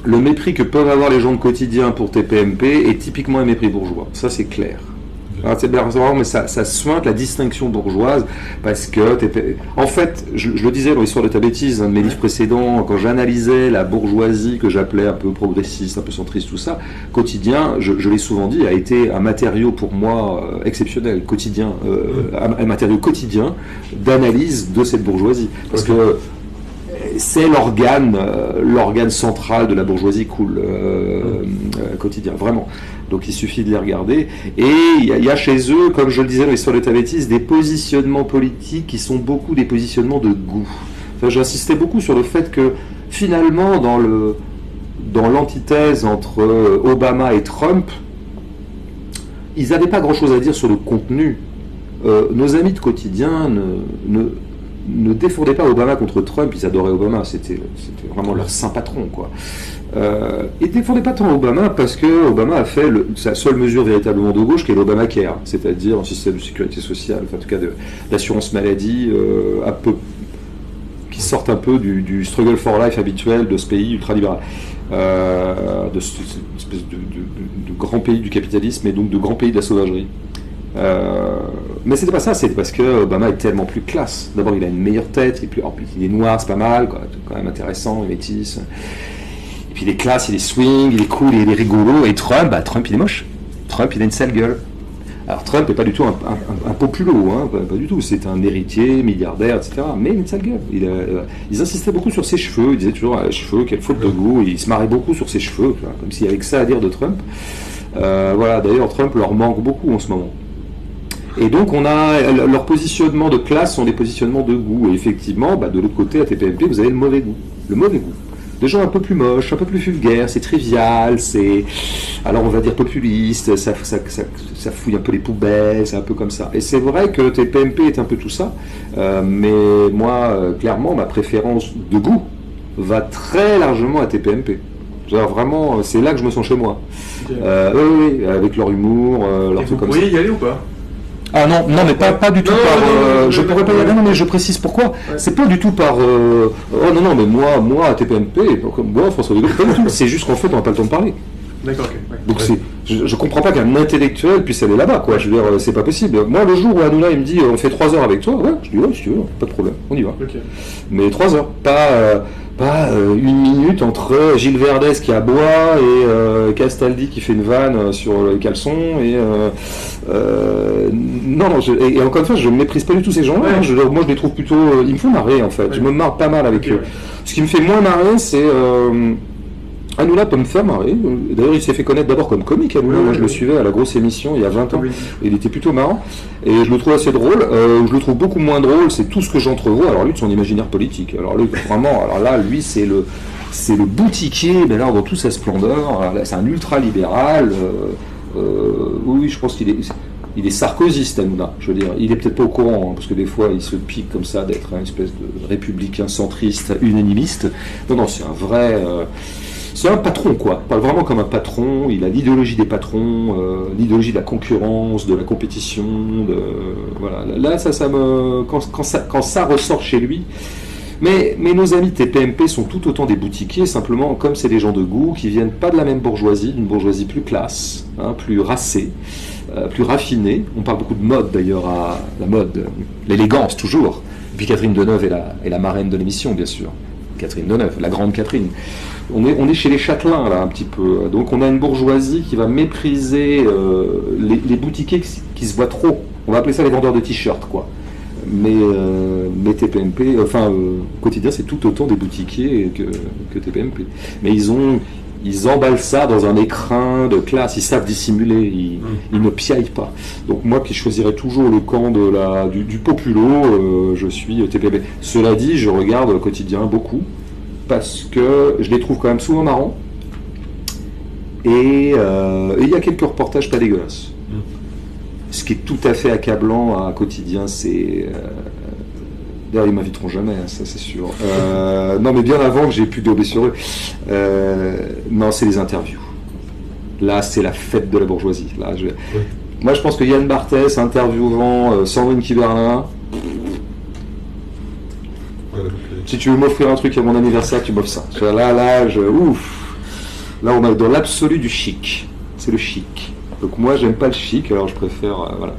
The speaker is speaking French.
le mépris que peuvent avoir les gens de quotidien pour TPMP est typiquement un mépris bourgeois. Ça, c'est clair. Alors, c'est bien, mais ça sointe la distinction bourgeoise parce que, en fait, je le disais dans l'histoire de ta bêtise, un de mes livres précédents, quand j'analysais la bourgeoisie que j'appelais un peu progressiste, un peu centriste, tout ça, quotidien, je l'ai souvent dit, a été un matériau pour moi exceptionnel, quotidien, un matériau quotidien d'analyse de cette bourgeoisie. Parce que c'est l'organe central de la bourgeoisie cool, quotidien, vraiment. Donc il suffit de les regarder. Et il y a chez eux, comme je le disais dans l'histoire de ta bêtise, des positionnements politiques qui sont beaucoup des positionnements de goût. Enfin, j'insistais beaucoup sur le fait que finalement, dans l'antithèse entre Obama et Trump, ils n'avaient pas grand-chose à dire sur le contenu. Nos amis de quotidien ne défendaient pas Obama contre Trump, ils adoraient Obama, c'était vraiment leur saint patron, quoi. Ils ne défendaient pas tant Obama parce que Obama a fait sa seule mesure véritablement de gauche qui est l'Obamacare, c'est-à-dire un système de sécurité sociale, enfin, en tout cas d'assurance maladie, un peu, qui sortent un peu du struggle for life habituel de ce pays ultralibéral, de cette espèce de grand pays du capitalisme et donc de grand pays de la sauvagerie. Mais c'était pas ça, c'est parce que Obama est tellement plus classe. D'abord, il a une meilleure tête, il est noir, c'est pas mal, quoi, quand même intéressant, il est métisse. Et puis il est classe, il est swing, il est cool, il est rigolo. Et Trump, il est moche. Trump, il a une sale gueule. Alors Trump n'est pas du tout un populo, hein, pas du tout. C'est un héritier, milliardaire, etc. Mais il a une sale gueule. Ils insistaient beaucoup sur ses cheveux. Ils disaient toujours cheveux, quelle faute de goût. Il se marrait beaucoup sur ses cheveux, comme s'il y avait que ça à dire de Trump. Voilà. D'ailleurs, Trump leur manque beaucoup en ce moment. Et donc, leur positionnement de classe sont des positionnements de goût. Et effectivement, de l'autre côté, à TPMP, vous avez le mauvais goût. Le mauvais goût. Des gens un peu plus moches, un peu plus vulgaires, c'est trivial, alors on va dire populiste, ça fouille un peu les poubelles, c'est un peu comme ça. Et c'est vrai que TPMP est un peu tout ça, mais moi, clairement, ma préférence de goût va très largement à TPMP. Vraiment, c'est là que je me sens chez moi. Okay. Oui, avec leur humour, leur truc comme ça. Vous pourriez y aller ou pas ? Ah non, mais pas du tout je pourrais pas y aller, non, mais je précise pourquoi. Ouais. C'est pas du tout par... Oh non, mais moi, à TPMP, moi, François de Gaulle, pas du tout. C'est juste qu'en fait, on n'a pas le temps de parler. D'accord, ok. Ouais. Donc je comprends pas qu'un intellectuel puisse aller là-bas, quoi. Je veux dire, c'est pas possible. Moi, le jour où Hanouna, il me dit, on fait 3 heures avec toi, ouais, je dis, ouais, si tu veux, pas de problème, on y va. Okay. Mais 3 heures, pas 1 minute entre Gilles Verdez qui aboie et Castaldi qui fait une vanne sur les caleçons et et encore une fois, je ne méprise pas du tout ces gens-là. Ouais. Moi, je les trouve plutôt, ils me font marrer en fait. Ouais. Je me marre pas mal avec eux. Ce qui me fait moins marrer, c'est Hanouna peut me faire marrer. D'ailleurs, il s'est fait connaître d'abord comme comique. Hanouna, moi, je le suivais à la grosse émission il y a 20 ans. Oui. Il était plutôt marrant. Et je le trouve assez drôle. Je le trouve beaucoup moins drôle, c'est tout ce que j'entrevois. Alors lui, de son imaginaire politique. Alors lui, vraiment, lui, c'est le boutiquier, mais là, dans toute sa splendeur. Là, c'est un ultra-libéral. Oui, je pense qu'il est sarkozyste, Hanouna. Je veux dire, il est peut-être pas au courant, hein, parce que des fois, il se pique comme ça d'être une espèce de républicain centriste, unanimiste. Non, c'est un vrai... c'est un patron, quoi. Pas vraiment comme un patron. Il a l'idéologie des patrons, l'idéologie de la concurrence, de la compétition. Voilà. Là, quand ça ressort chez lui. Mais nos amis TPMP sont tout autant des boutiquiers, simplement comme c'est des gens de goût qui viennent pas de la même bourgeoisie, d'une bourgeoisie plus classe, hein, plus racée, plus raffinée. On parle beaucoup de mode d'ailleurs, à la mode, l'élégance toujours. Et puis Catherine Deneuve est la marraine de l'émission, bien sûr. Catherine Deneuve, la grande Catherine. On est chez les châtelains, là, un petit peu. Donc on a une bourgeoisie qui va mépriser les boutiquiers qui se voient trop. On va appeler ça les vendeurs de t-shirts, quoi. Mais TPMP, quotidien, c'est tout autant des boutiquiers que TPMP. Mais ils emballent ça dans un écrin de classe, ils savent dissimuler, ils ne piaillent pas. Donc moi qui choisirais toujours le camp du populo, je suis TPMP. Cela dit, je regarde le quotidien beaucoup, parce que je les trouve quand même souvent marrants, et il y a quelques reportages pas dégueulasses. Ce qui est tout à fait accablant à quotidien, c'est... D'ailleurs, ils m'inviteront jamais, hein, ça c'est sûr. Non, mais bien avant que j'ai pu dober sur eux. Non, c'est les interviews. Là, c'est la fête de la bourgeoisie. Là, Moi, je pense que Yann Barthès interviewant Sandrine Kiberlin... Si tu veux m'offrir un truc à mon anniversaire, tu m'offres ça. Ouf. Là, on est dans l'absolu du chic. C'est le chic. Donc moi, j'aime pas le chic, alors je préfère... voilà.